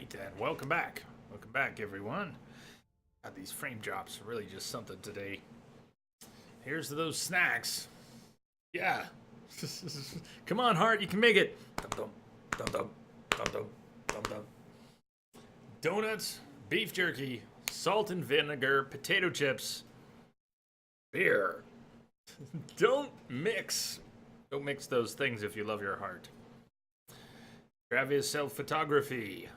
Right then, welcome back. Welcome back, everyone. God, these frame drops are really just something today. Here's to those snacks. Yeah. Come on, Hart, you can make it. Dum dum dum dum dum dum dum. Donuts, beef jerky, salt and vinegar, potato chips, beer. Don't mix. Don't mix those things if you love your heart. Travis Self Photography.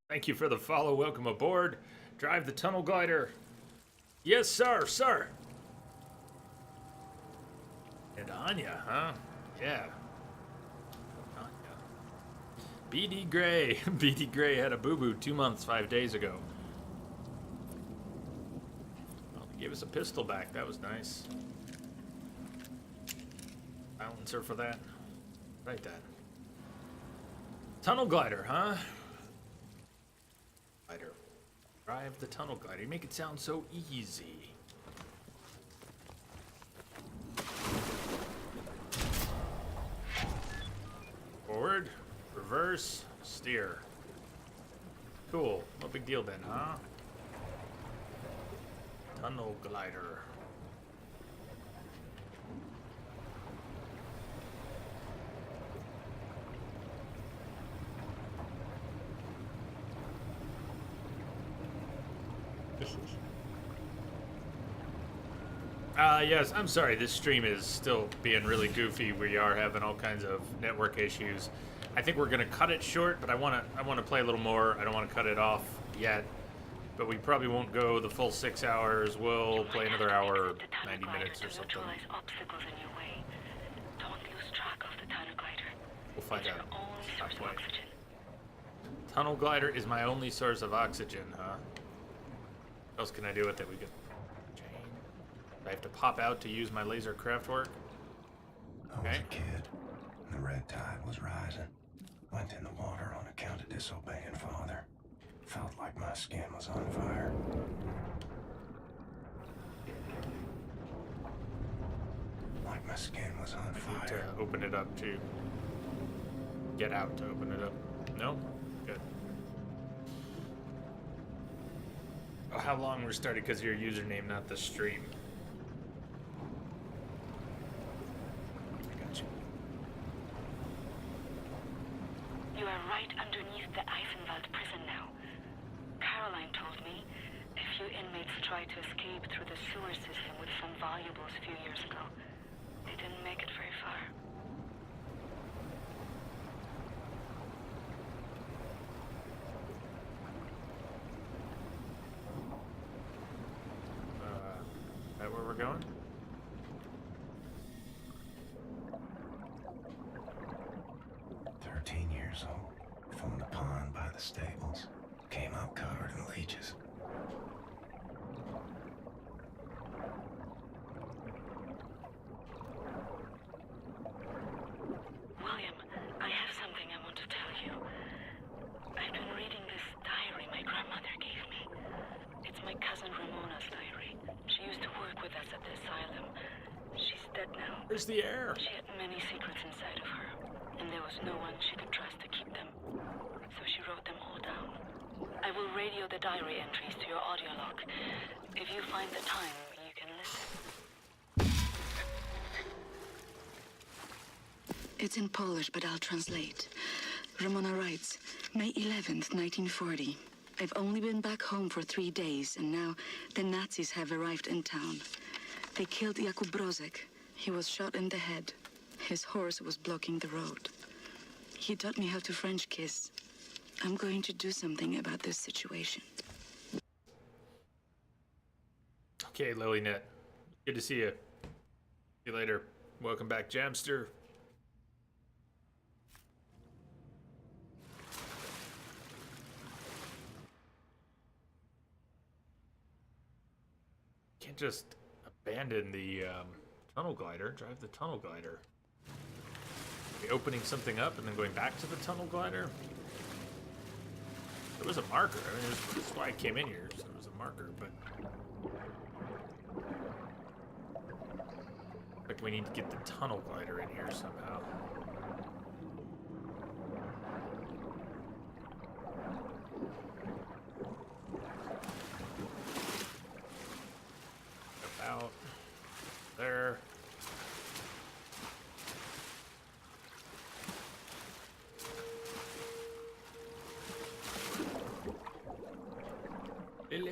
Thank you for the follow. Welcome aboard. Drive the tunnel glider. Yes, sir, sir. And Anya, huh? Yeah. Anya. BD Gray. BD Gray had a boo-boo 2 months, 5 days ago. Well, they gave us a pistol back. That was nice. Silencer for that. Right that. Tunnel glider, huh? Glider. Drive the tunnel glider. You make it sound so easy. Forward, reverse, steer. Cool. No big deal then, huh? Tunnel glider. Yes, I'm sorry, this stream is still being really goofy. We are having all kinds of network issues. I think we're gonna cut it short, but I wanna play a little more. I don't wanna cut it off yet. But we probably won't go the full 6 hours. We'll play another hour, 90 minutes or something. We'll find out. Tunnel glider is my only source of oxygen, huh? What else can I do with it? We could I have to pop out to use my laser craft work. Okay. I was a kid. The red tide was rising. Went in the water on account of disobeying father. Felt like my skin was on fire. Like my skin was on fire. Need to open it up to get out to open it up. No? Good. Oh, how long we're starting because of your username, not the stream. You are right underneath the Eisenwald prison now. Caroline told me a few inmates tried to escape through the sewer system with some valuables a few years ago. They didn't make it very far. Is that where we're going? From the pond by the stables. Came out covered in leeches. William, I have something I want to tell you. I've been reading this diary my grandmother gave me. It's my cousin Ramona's diary. She used to work with us at the asylum. She's dead now. Where's the air? She had many secrets inside of her, and there was no one she could trust to keep them. So she wrote them all down. I will radio the diary entries to your audio log. If you find the time, you can listen. It's in Polish, but I'll translate. Ramona writes, May 11th, 1940. I've only been back home for 3 days, and now the Nazis have arrived in town. They killed Jakub Brozek. He was shot in the head. His horse was blocking the road. He taught me how to French kiss. I'm going to do something about this situation. Okay, LilyNet. Good to see you. See you later. Welcome back, Jamster. Can't just abandon the tunnel glider. Drive the tunnel glider. Okay, opening something up and then going back to the tunnel glider. There was a marker. I mean, that's why I came in here. So there was a marker, but like we need to get the tunnel glider in here somehow.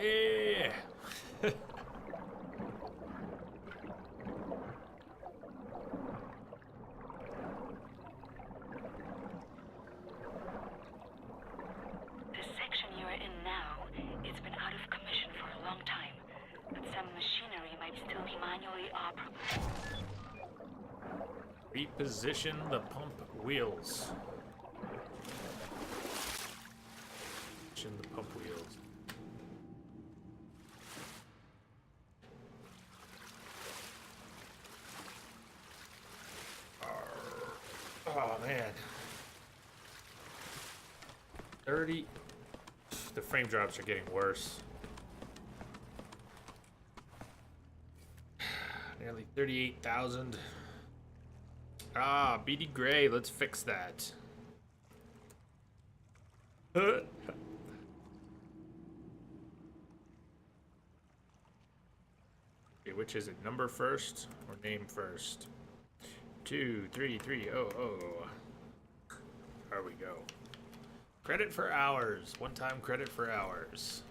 Yeah. The section you are in now, it's been out of commission for a long time, but some machinery might still be manually operable. Reposition the pump wheels. Position the pump wheels. Oh man. 30. The frame drops are getting worse. Nearly 38,000. Ah, BD Gray, let's fix that. Okay, which is it? Number first or name first? 23300. There we go. Credit for hours. One-time credit for hours.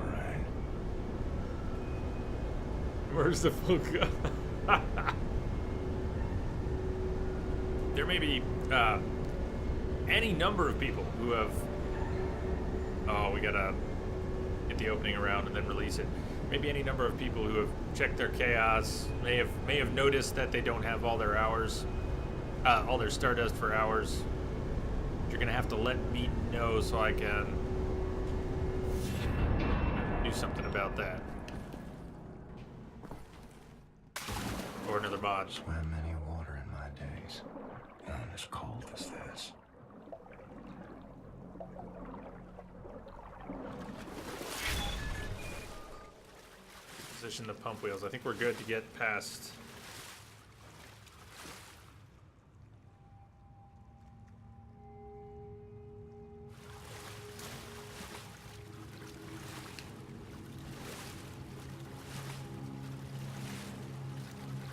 Alright. Where's the full There may be any number of people who have. Oh, we gotta get the opening around and then release it. Maybe any number of people who have checked their chaos may have noticed that they don't have all their hours, all their Stardust for hours. You're gonna have to let me know so I can do something about that. Or another mod. Swam many water in my days. None as cold as this. Position the pump wheels. I think we're good to get past.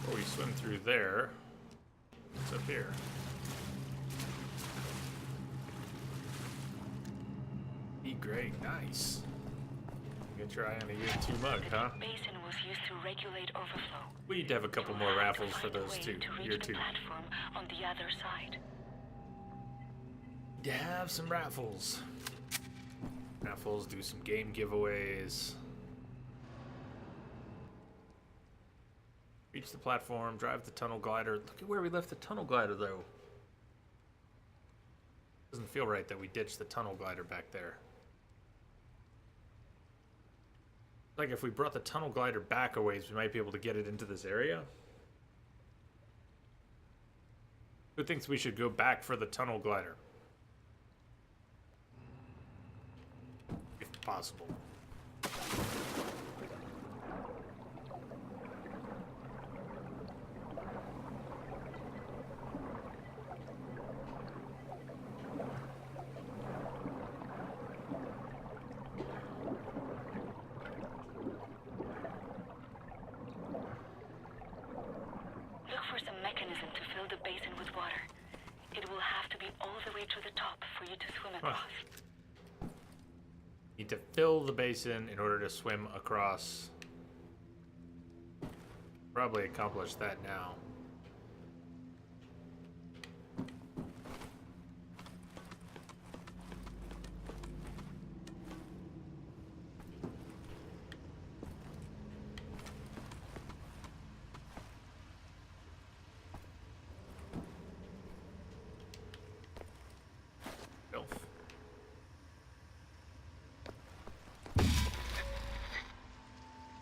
Before we swim through there, what's up here? Be great, nice. Get your eye on a U2 mug, huh? The basin was used to regulate overflow. We need to have a couple more raffles for those two. Year To two. platform on the other side. To have some raffles. Raffles, do some game giveaways. Reach the platform, drive the tunnel glider. Look at where we left the tunnel glider, though. Doesn't feel right that we ditched the tunnel glider back there. Like if we brought the tunnel glider back a ways, we might be able to get it into this area. Who thinks we should go back for the tunnel glider? If possible. Look for some mechanism to fill the basin with water. It will have to be all the way to the top for you to swim across. Need to fill the basin in order to swim across. Probably accomplish that now. Filth.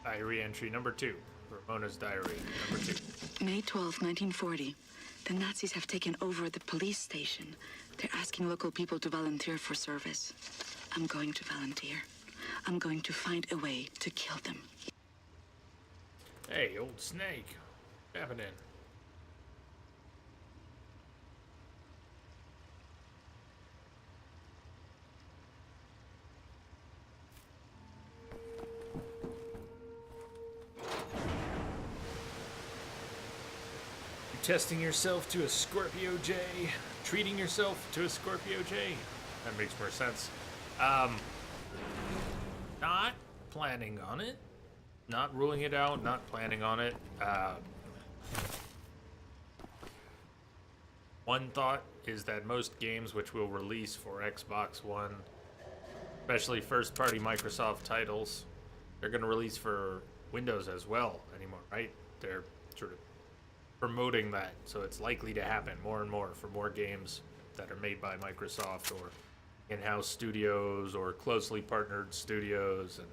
Diary entry number 2. Ramona's diary number 2. May 12, 1940. The Nazis have taken over the police station. They're asking local people to volunteer for service. I'm going to volunteer. I'm going to find a way to kill them. Hey, old snake. What's happening? Testing yourself to a Scorpio J, treating yourself to a Scorpio J. That makes more sense. Not planning on it. Not ruling it out, not planning on it. One thought is that most games which will release for Xbox One, especially first-party Microsoft titles, they're going to release for Windows as well anymore, right? They're sort of promoting that, so it's likely to happen more and more for more games that are made by Microsoft or in-house studios or closely partnered studios, and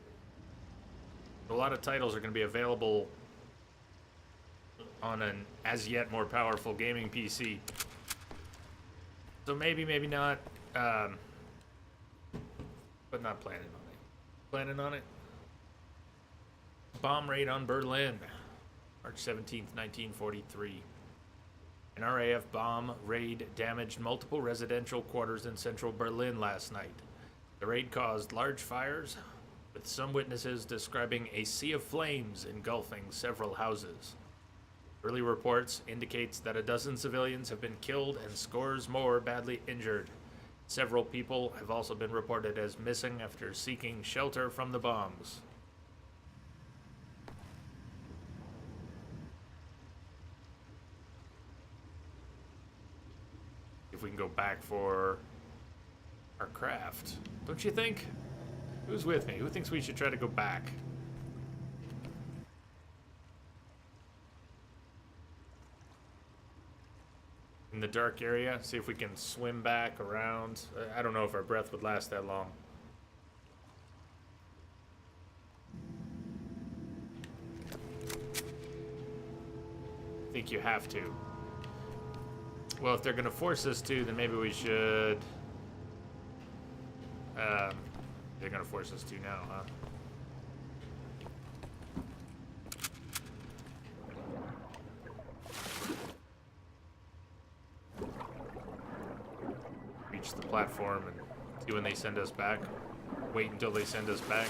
a lot of titles are going to be available on an as yet more powerful gaming PC. So maybe, maybe not, but not planning on it. Planning on it? Bomb raid on Berlin, March 17th, 1943. An RAF bomb raid damaged multiple residential quarters in central Berlin last night. The raid caused large fires, with some witnesses describing a sea of flames engulfing several houses. Early reports indicates that a dozen civilians have been killed and scores more badly injured. Several people have also been reported as missing after seeking shelter from the bombs. If we can go back for our craft, don't you think? Who's with me? Who thinks we should try to go back? In the dark area, see if we can swim back around. I don't know if our breath would last that long. I think you have to. Well, if they're gonna force us to, then maybe we should. They're gonna force us to now, huh? Reach the platform and see when they send us back. Wait until they send us back.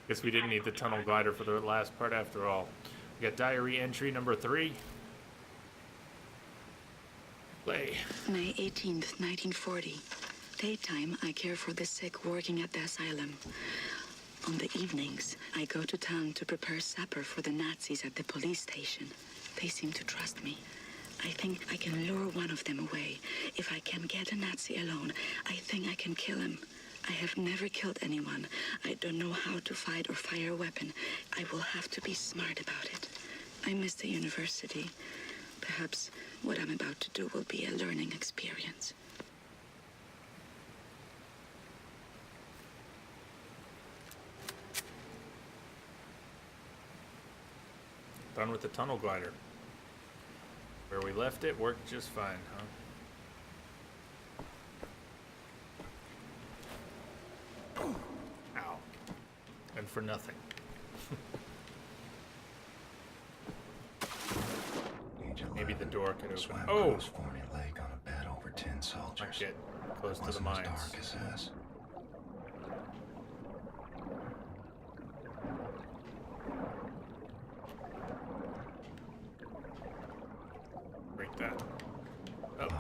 Guess we didn't need the tunnel glider for the last part after all. We got diary entry number 3. Play. May 18th, 1940. Daytime, I care for the sick working at the asylum. On the evenings, I go to town to prepare supper for the Nazis at the police station. They seem to trust me. I think I can lure one of them away. If I can get a Nazi alone, I think I can kill him. I have never killed anyone. I don't know how to fight or fire a weapon. I will have to be smart about it. I miss the university. Perhaps what I'm about to do will be a learning experience. Done with the tunnel glider. Where we left it worked just fine, huh? Ow. And for nothing. Maybe the door could open. Oh! Forney Lake on a bed over 10 soldiers. Might get close to the mines. As dark as this. Break that. Up.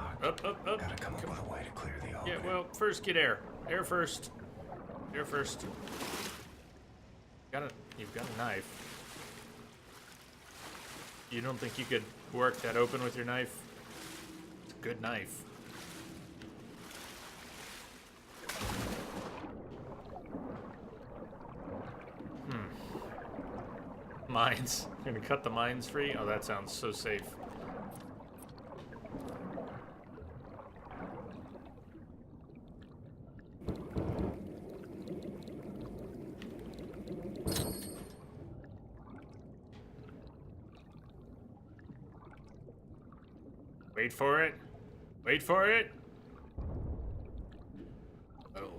Gotta come up with a way to clear the opening. Yeah, well, first get air. Air first. Air first. You've got a knife. You don't think you could work that open with your knife? It's a good knife. Mines. You're gonna cut the mines free? Oh, that sounds so safe. Wait for it. Wait for it. Oh.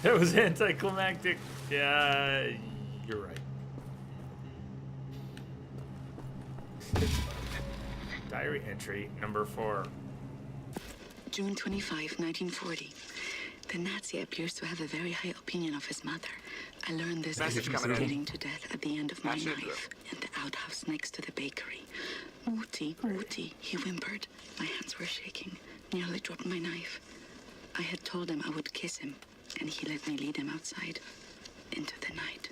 That was anticlimactic. Yeah, you're right. Diary entry number 4. June 25, 1940. The Nazi appears to have a very high opinion of his mother. I learned this as Message he was coming in. bleeding to death at the end of my Message. knife in the outhouse next to the bakery. Mutti, Mutti, he whimpered. My hands were shaking. Nearly dropped my knife. I had told him I would kiss him, and he let me lead him outside into the night.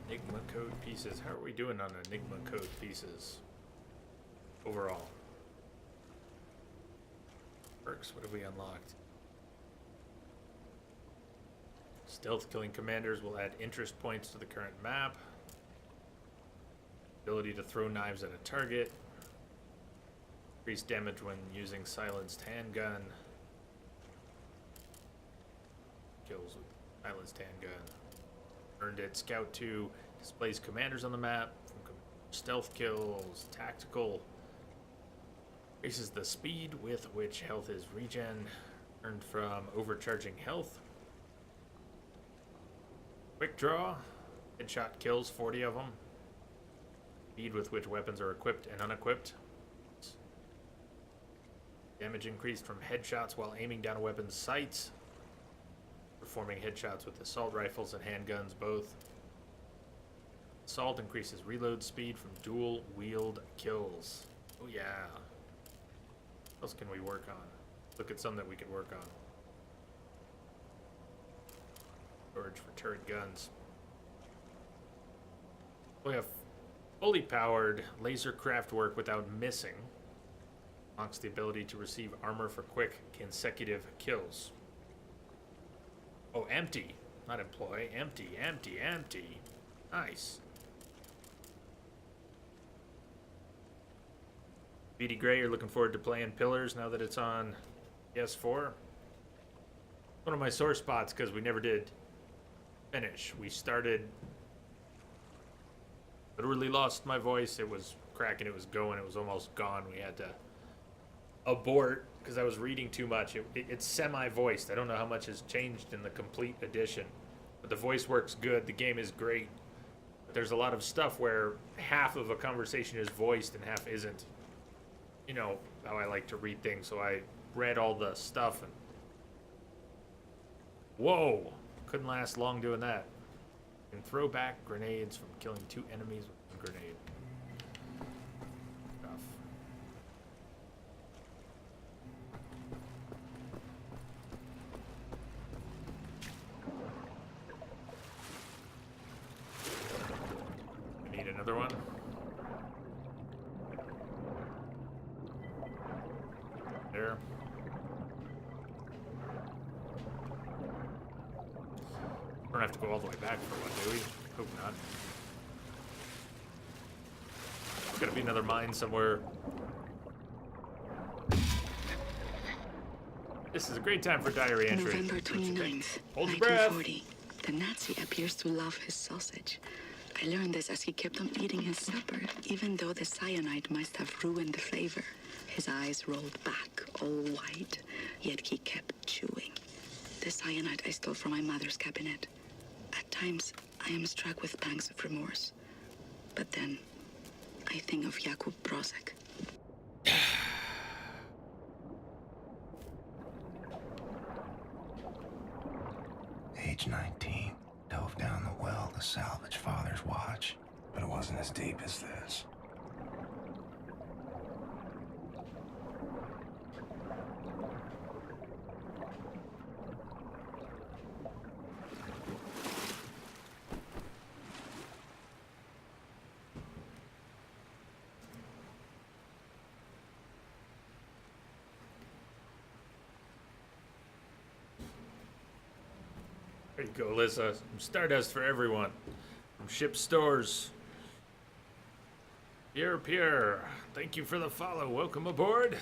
Enigma code pieces. How are we doing on Enigma code pieces? Overall. Perks, what have we unlocked? Stealth killing commanders will add interest points to the current map. Ability to throw knives at a target. Increase damage when using silenced handgun. Kills with silenced handgun. Earned it. Scout 2 displays commanders on the map. Stealth kills. Tactical. Increases the speed with which health is regen. Earned from overcharging health. Quick draw. Headshot kills 40 of them. Speed with which weapons are equipped and unequipped. Damage increased from headshots while aiming down a weapon's sights. Performing headshots with assault rifles and handguns both. Assault increases reload speed from dual wield kills. Oh yeah. What else can we work on? Look at some that we could work on. Storage for turret guns. We have fully powered laser craft work without missing. Unlocks the ability to receive armor for quick consecutive kills. Oh, empty. Not employ. Empty, empty, empty. Nice. BD Gray, you're looking forward to playing Pillars now that it's on PS4? One of my sore spots because we never did finish. We started... Literally lost my voice. It was cracking. It was going. It was almost gone. We had to abort because I was reading too much. It's semi-voiced. I don't know how much has changed in the complete edition. But the voice works good. The game is great. But there's a lot of stuff where half of a conversation is voiced and half isn't. You know how I like to read things, so I read all the stuff and... Whoa! Couldn't last long doing that. And throw back grenades from killing 2 enemies with 1 grenade. Stuff. We need another one. There. We don't have to go all the way back for one, do we? Hope not. There's gotta be another mine somewhere. This is a great time for diary entry. November 29th, Hold your breath. 1940. The Nazi appears to love his sausage. I learned this as he kept on eating his supper, even though the cyanide must have ruined the flavor. His eyes rolled back, all white, yet he kept chewing. The cyanide I stole from my mother's cabinet. At times, I am struck with pangs of remorse. But then, I think of Jakub Brozek. Age 19, dove down the well to salvage father's watch, but it wasn't as deep as this. There you go, Alyssa. Some Stardust for everyone. From Ship Stores. Pierre, thank you for the follow. Welcome aboard.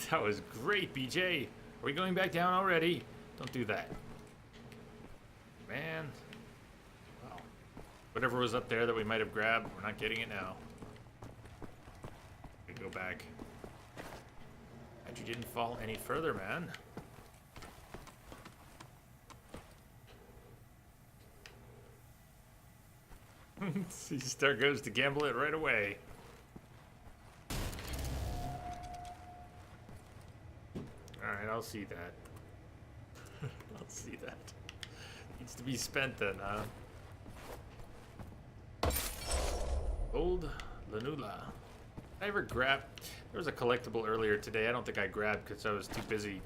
That was great, BJ. Are we going back down already? Don't do that. Man. Whatever was up there that we might have grabbed, we're not getting it now. We go back. And you didn't fall any further, man. See, Star goes to gamble it right away. Alright, I'll see that. I'll see that. Needs to be spent then, huh? Old Lanula. Did I ever grab? There was a collectible earlier today. I don't think I grabbed because I was too busy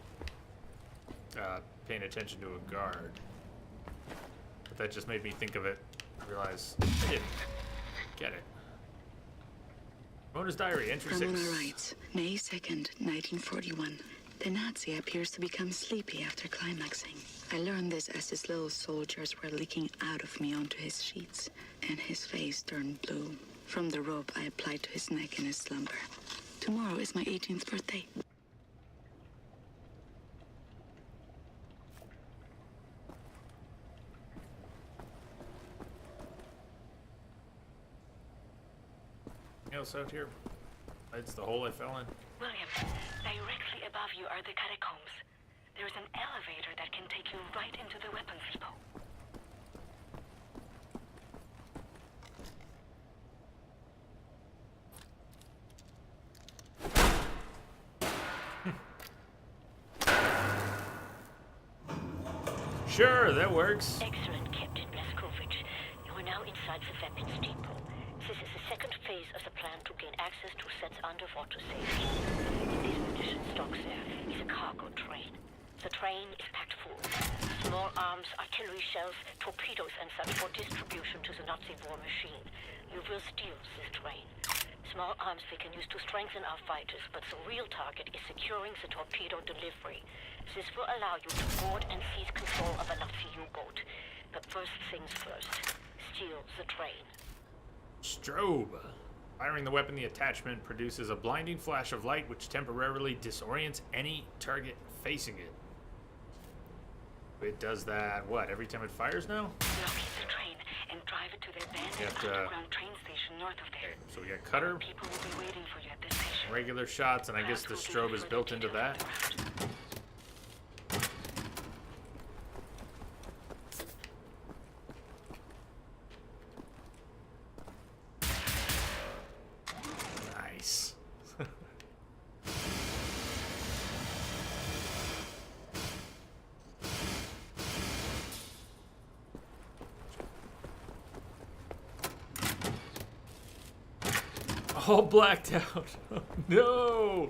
paying attention to a guard. But that just made me think of it. I realized I didn't get it. Ramona's diary, entry 6. Ramona writes, May 2nd, 1941. The Nazi appears to become sleepy after climaxing. I learned this as his little soldiers were leaking out of me onto his sheets, and his face turned blue from the rope I applied to his neck in his slumber. Tomorrow is my 18th birthday. Anything else out here? It's the hole I fell in. William, directly above you are the catacombs. There is an elevator that can take you right into the weapons depot. Sure, that works. Excellent, Captain Blazkowicz. You are now inside the weapons depot. This is the second phase of the plan to gain access to Set's underwater safety. In these munitions stocks there is a cargo train. The train is packed full. Small arms, artillery shells, torpedoes and such for distribution to the Nazi war machine. You will steal this train. Small arms we can use to strengthen our fighters, but the real target is securing the torpedo delivery. This will allow you to board and seize control of a Nazi U-boat. But first things first, steal the train. Strobe. Firing the weapon, the attachment produces a blinding flash of light which temporarily disorients any target facing it. It does that, what, every time it fires now? Locate the train and drive it to the abandoned underground train station north of there. Okay, so we got cutter, People will be waiting for you at the station. regular shots, and I guess the strobe is built into that. Nice. All blacked out. No.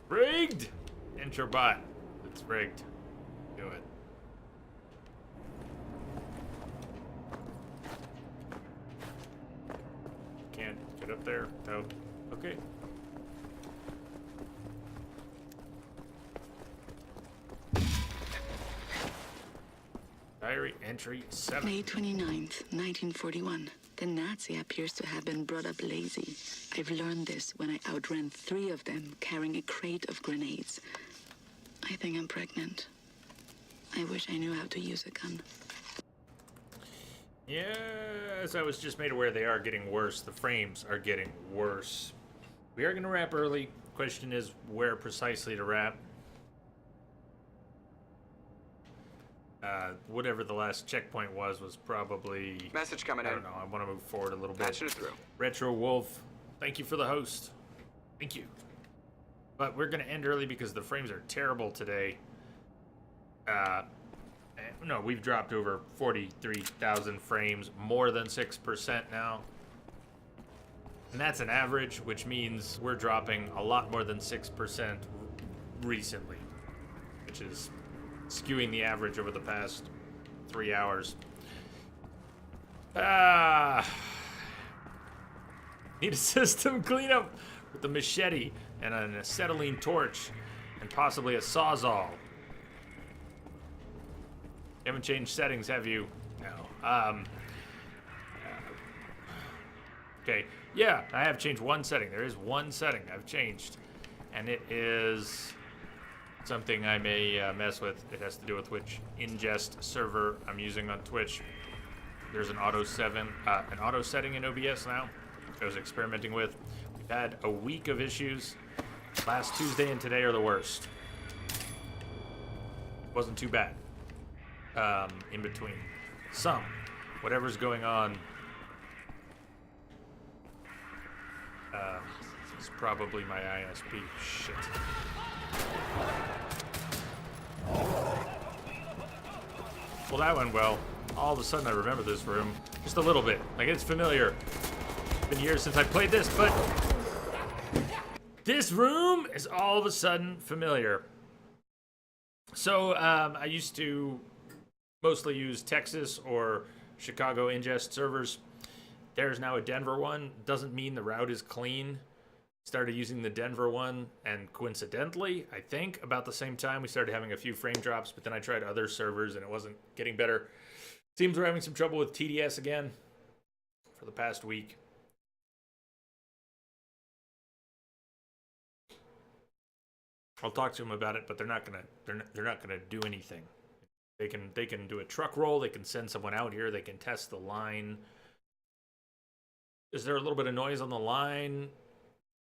Rigged. Enter bot. It's rigged. Do it. Can't get up there. No. Okay. Diary entry 7. May 29th, 1941. The Nazi appears to have been brought up lazy. I've learned this when I outran 3 of them carrying a crate of grenades. I think I'm pregnant. I wish I knew how to use a gun. Yes, I was just made aware they are getting worse. The frames are getting worse. We are going to wrap early. Question is where precisely to wrap. Whatever the last checkpoint was probably... Message coming I in. don't know. I want to move forward a little bit. Patching it through. Retro Wolf, thank you for the host. Thank you. But we're going to end early because the frames are terrible today. No, we've dropped over 43,000 frames, more than 6% now. And that's an average, which means we're dropping a lot more than 6% recently, which is skewing the average over the past 3 hours. Need a system cleanup with a machete and an acetylene torch and possibly a sawzall. You haven't changed settings, have you? No. Okay. Yeah, I have changed one setting. There is one setting I've changed, and it is something I may mess with. It has to do with which ingest server I'm using on Twitch. There's an auto setting in OBS now. I was experimenting with. We've had a week of issues. Last Tuesday and today are the worst. Wasn't too bad. In between. Whatever's going on. It's probably my ISP. Shit. Well, that went well. All of a sudden, I remember this room. Just a little bit. Like, it's familiar. It's been years since I played this, but this room is all of a sudden familiar. So, I used to mostly use Texas or Chicago ingest servers. There's now a Denver one. Doesn't mean the route is clean. Started using the Denver one, and coincidentally, I think about the same time we started having a few frame drops, but then I tried other servers and it wasn't getting better. Seems we're having some trouble with TDS again for the past week. I'll talk to them about it, but they're not gonna do anything. They can do a truck roll. They can send someone out here. They can test the line. Is there a little bit of noise on the line?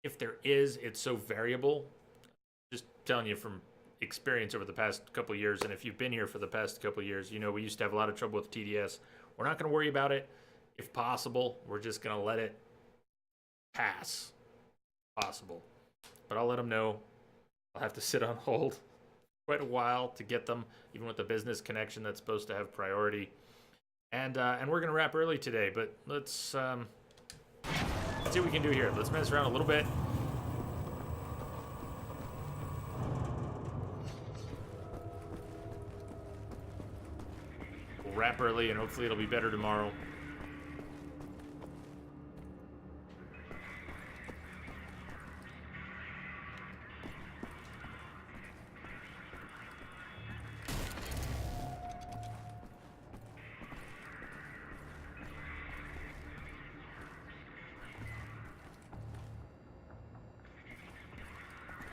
If there is, it's so variable. Just telling you from experience over the past couple of years, and if you've been here for the past couple of years, you know we used to have a lot of trouble with TDS. We're not going to worry about it. If possible, we're just going to let it pass. Possible. But I'll let them know. I'll have to sit on hold quite a while to get them, even with the business connection that's supposed to have priority. And we're going to wrap early today, but let's see what we can do here. Let's mess around a little bit. We'll wrap early, and hopefully it'll be better tomorrow.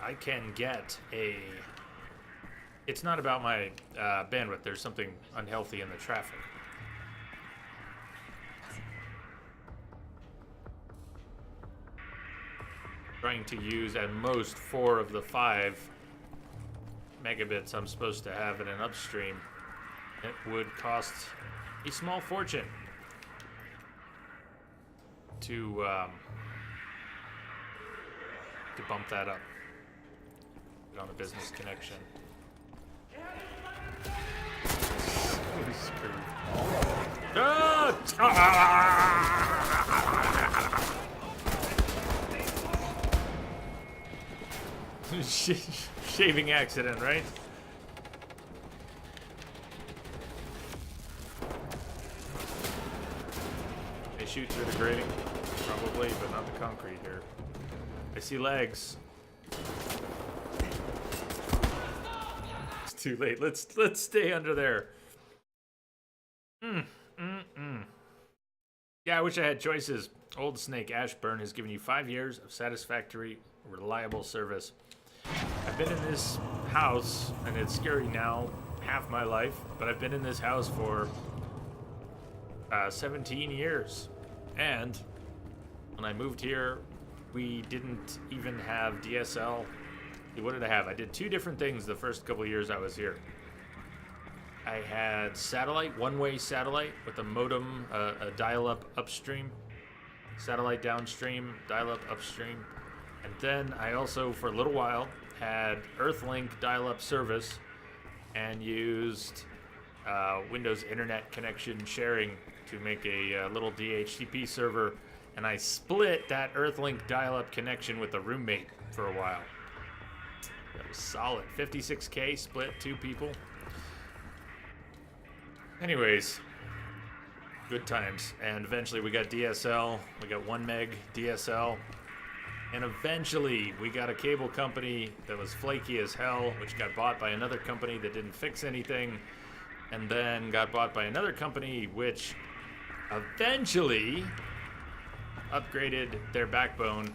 I can get a... It's not about my bandwidth. There's something unhealthy in the traffic. Trying to use at most 4 of the 5 megabits I'm supposed to have in an upstream. It would cost a small fortune to bump that up on a business connection. Shaving accident, right? They shoot through the grating, probably, but not the concrete here. I see legs. It's too late. Let's stay under there. Yeah, I wish I had choices. Old Snake Ashburn has given you 5 years of satisfactory, reliable service. I've been in this house, and it's scary now, half my life, but I've been in this house for 17 years. And when I moved here, we didn't even have DSL. What did I have? I did 2 different things the first couple of years I was here. I had satellite, one-way satellite with a modem, a dial-up upstream, satellite downstream, dial-up upstream. And then I also, for a little while, had Earthlink dial-up service and used Windows Internet connection sharing to make a little DHCP server. And I split that Earthlink dial-up connection with a roommate for a while. That was solid. 56K split, 2 people. Anyways, good times. And eventually we got DSL. We got 1 meg DSL. And eventually we got a cable company that was flaky as hell, which got bought by another company that didn't fix anything. And then got bought by another company which eventually upgraded their backbone.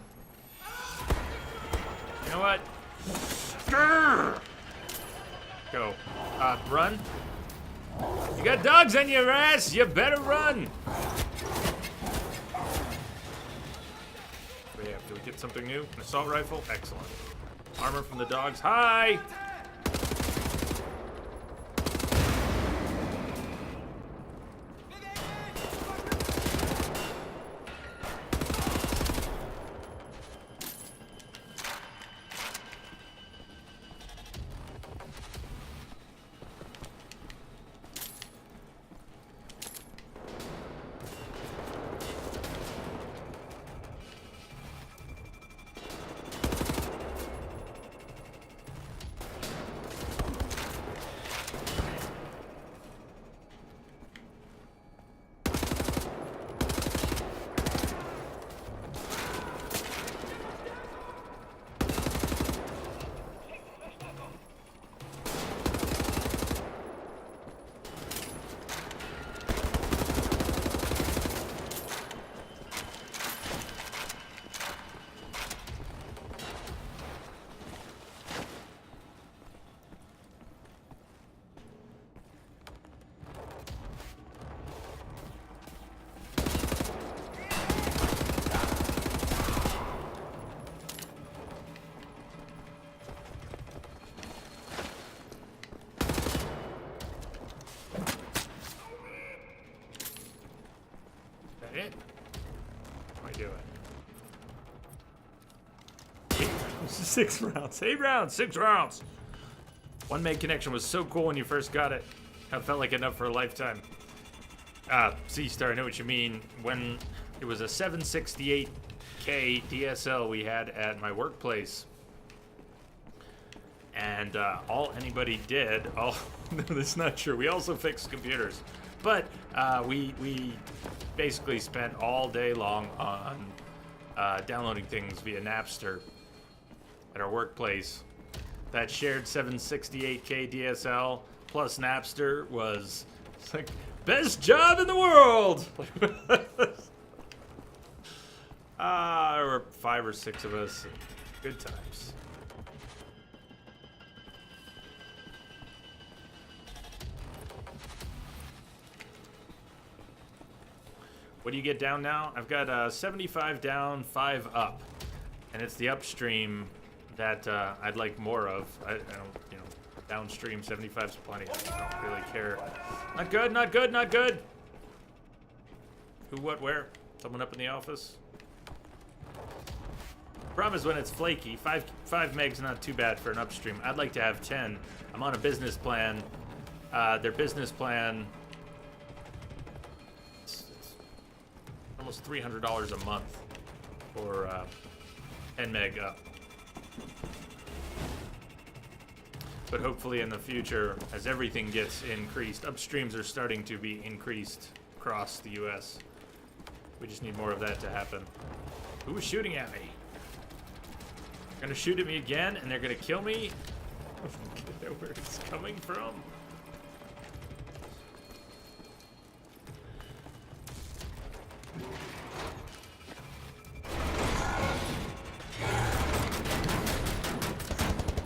You know what? Grrr! Go. Run. You got dogs on your ass. You better run. Do we get something new? An assault rifle? Excellent. Armor from the dogs. Hi! It? What am I doing? 6 rounds. 8 rounds. 6 rounds. 1 meg connection was so cool when you first got it. It felt like enough for a lifetime. C-Star, I know what you mean. When it was a 768K DSL we had at my workplace. And all anybody did, no, that's not true. We also fixed computers. But we basically spent all day long on downloading things via Napster at our workplace. That shared 768K DSL plus Napster was like best job in the world. There were 5 or 6 of us. Good times. What do you get down now? I've got 75 down, 5 up. And it's the upstream that I'd like more of. I don't, downstream 75's plenty. I don't really care. Not good, not good, not good. Who, what, where? Someone up in the office? Problem is when it's flaky, 5 meg's not too bad for an upstream. I'd like to have 10. I'm on a business plan. Their business plan, it's almost $300 a month for 10 meg up. But hopefully in the future, as everything gets increased, upstreams are starting to be increased across the US. We just need more of that to happen. Who was shooting at me? They're gonna shoot at me again and they're gonna kill me? I don't know where it's coming from.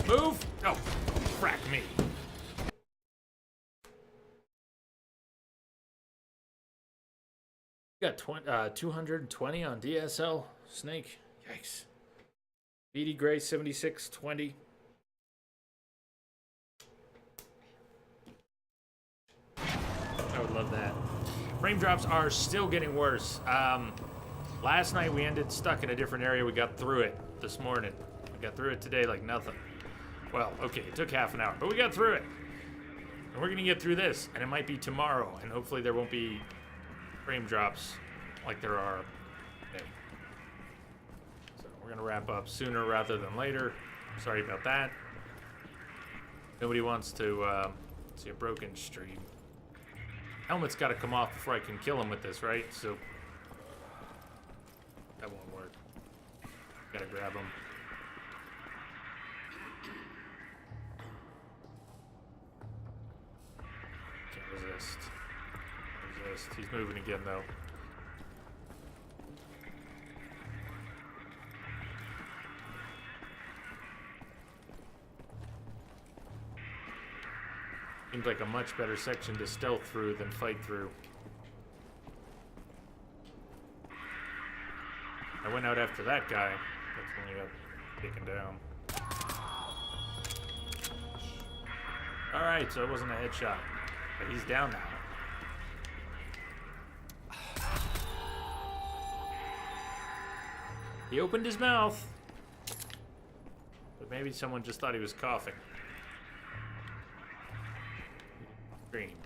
Move! Oh, frack me. You got 220 on DSL, Snake. Yikes. BD Gray 7620. I would love that. Frame drops are still getting worse. Last night we ended stuck in a different area. We got through it this morning. We got through it today like nothing. Well, okay, it took half an hour, but we got through it. And we're gonna get through this, and it might be tomorrow, and hopefully there won't be frame drops like there are today. So we're gonna wrap up sooner rather than later. Sorry about that. Nobody wants to see a broken stream. Helmet's gotta come off before I can kill him with this, right? So that won't work. Gotta grab him. Can't resist. Resist. He's moving again though. Seems like a much better section to stealth through than fight through. I went out after that guy. That's when he got taken down. Alright, so it wasn't a headshot. But he's down now. He opened his mouth. But maybe someone just thought he was coughing. Scream.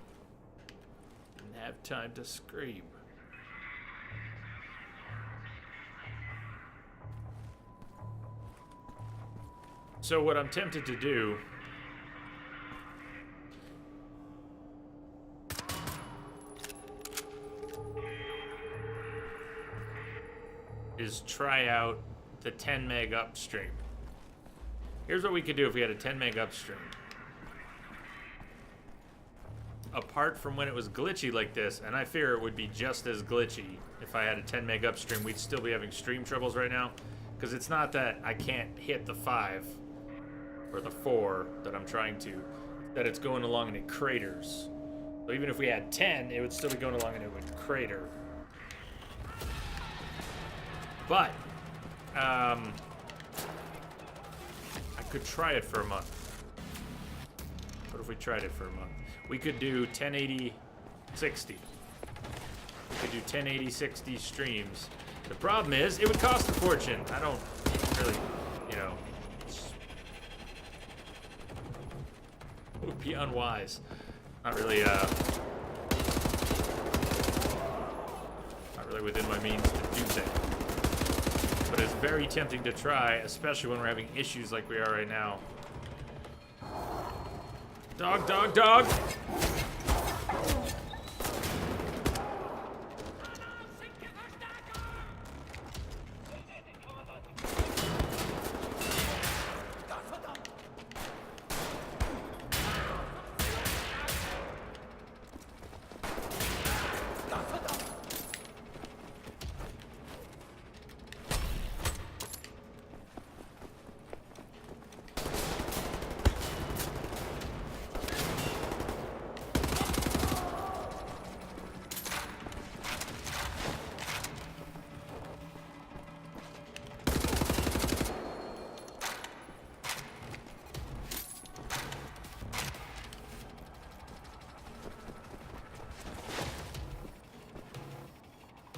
Didn't have time to scream. So what I'm tempted to do is try out the 10 meg upstream. Here's what we could do if we had a 10 meg upstream. Apart from when it was glitchy like this, and I fear it would be just as glitchy if I had a 10 meg upstream, we'd still be having stream troubles right now. Because it's not that I can't hit the 5 or the 4 that I'm trying to, that it's going along and it craters. So even if we had 10, it would still be going along and it would crater. But, I could try it for a month. What if we tried it for a month? We could do 1080 60. We could do 1080 60 streams. The problem is, it would cost a fortune. I don't really, you know, it would be unwise. Not really within my means to do that. But it's very tempting to try, especially when we're having issues like we are right now. Dog, dog, dog!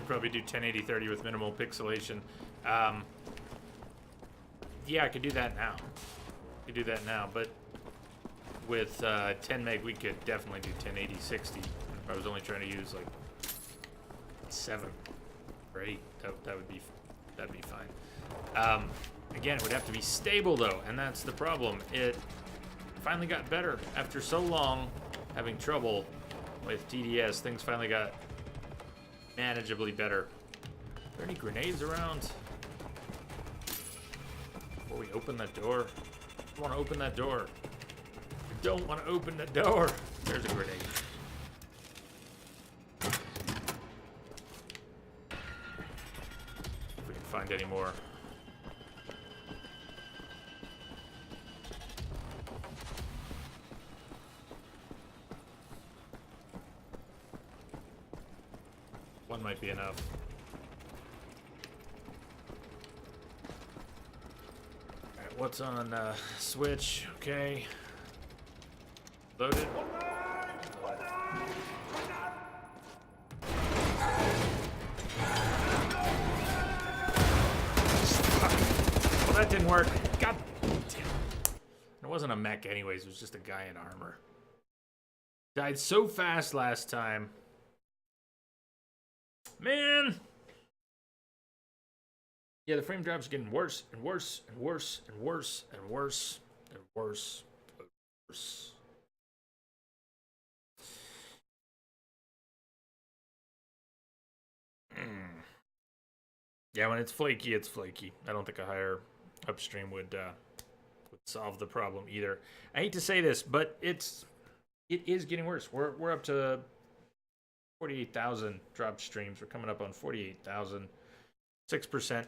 Probably do 1080 30 with minimal pixelation. Yeah, I could do that now. But with 10 meg, we could definitely do 1080 60. If I was only trying to use like 7 or 8, that'd be fine. Again, it would have to be stable though, and that's the problem. It finally got better after so long having trouble with TDS. Things finally got manageably better. Are there any grenades around? Before we open that door. I don't want to open that door. I don't want to open the door. There's a grenade. If we can find any more. One might be enough. Alright, what's on Switch? Okay. Loaded. Well, that didn't work. God damn. It wasn't a mech anyways, it was just a guy in armor. Died so fast last time. Man! Yeah, the frame drops are getting worse and worse and worse and worse and worse and worse and worse. Yeah, when it's flaky, it's flaky. I don't think a higher upstream would solve the problem either. I hate to say this, but it is getting worse. We're up to 48,000 dropped streams. We're coming up on 48,000, 6%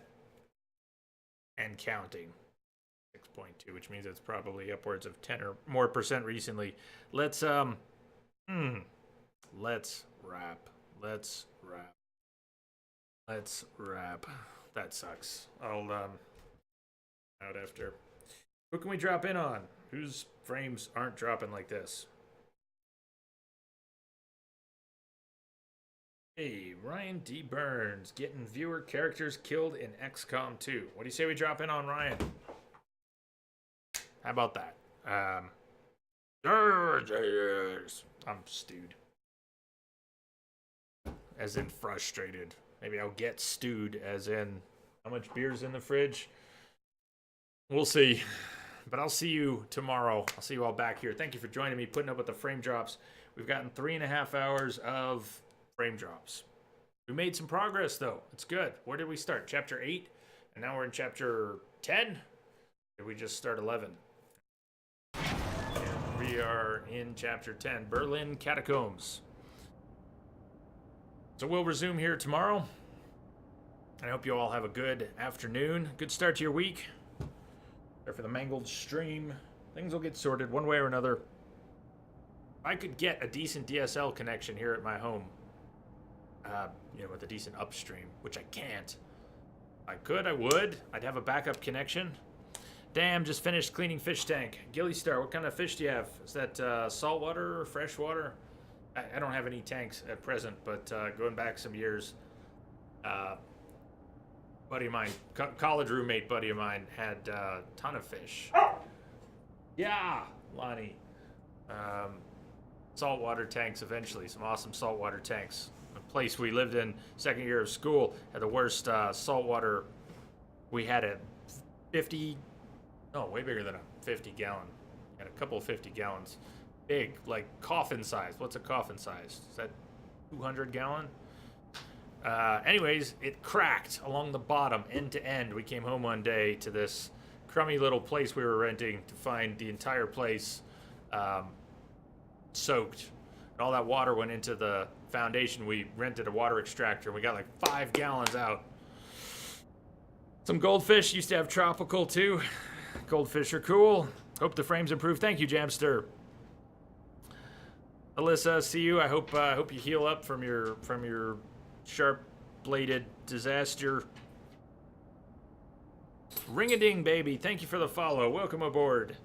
and counting. 6.2, which means it's probably upwards of 10 or more percent recently. Let's let's wrap. Let's wrap. Let's wrap. That sucks. I'll out after. Who can we drop in on? Whose frames aren't dropping like this? Hey, Ryan D. Burns getting viewer characters killed in XCOM 2. What do you say we drop in on Ryan? How about that? I'm stewed. As in frustrated. Maybe I'll get stewed as in how much beer's in the fridge? We'll see. But I'll see you tomorrow. I'll see you all back here. Thank you for joining me, putting up with the frame drops. We've gotten 3.5 hours of frame drops. We made some progress, though. It's good. Where did we start? Chapter 8? And now we're in Chapter 10? Did we just start 11? And we are in Chapter 10, Berlin Catacombs. So we'll resume here tomorrow. I hope you all have a good afternoon. Good start to your week. Sorry for the mangled stream. Things will get sorted one way or another. If I could get a decent DSL connection here at my home, with a decent upstream, which I can't. If I could, I would. I'd have a backup connection. Damn, just finished cleaning fish tank. Gilly Star, what kind of fish do you have? Is that saltwater or freshwater? I don't have any tanks at present, but going back some years, buddy of mine, college roommate buddy of mine, had a ton of fish. Yeah, Lonnie. Saltwater tanks eventually, some awesome saltwater tanks. A place we lived in second year of school had the worst saltwater. We had a 50, no, way bigger than a 50 gallon. Had a couple of 50 gallons. Big, like coffin size. What's a coffin size? Is that 200 gallon? Anyways, it cracked along the bottom, end to end. We came home one day to this crummy little place we were renting to find the entire place soaked. And all that water went into the foundation. We rented a water extractor. We got like 5 gallons out. Some goldfish. Used to have tropical too. Goldfish are cool. Hope the frames improve. Thank you, Jamster. Alyssa, see you. I hope you heal up from your sharp-bladed disaster. Ring-a-ding, baby. Thank you for the follow. Welcome aboard.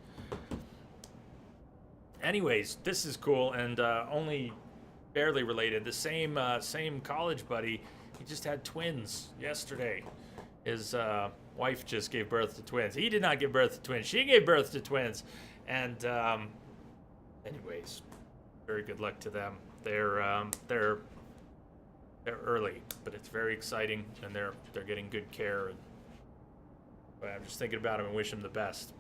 Anyways, this is cool and only barely related. The same college buddy. He just had twins yesterday. His wife just gave birth to twins. He did not give birth to twins. She gave birth to twins. And anyways, very good luck to them. They're early, but it's very exciting, and they're getting good care. And but I'm just thinking about him and wish him the best.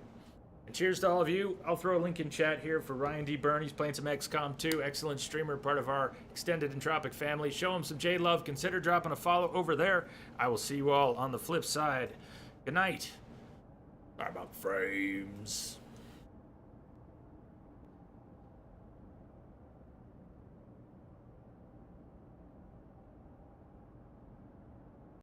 And cheers to all of you. I'll throw a link in chat here for Ryan D. Byrne. He's playing some XCOM 2. Excellent streamer, part of our extended Entropic family. Show him some J-Love. Consider dropping a follow over there. I will see you all on the flip side. Good night. Sorry about frames.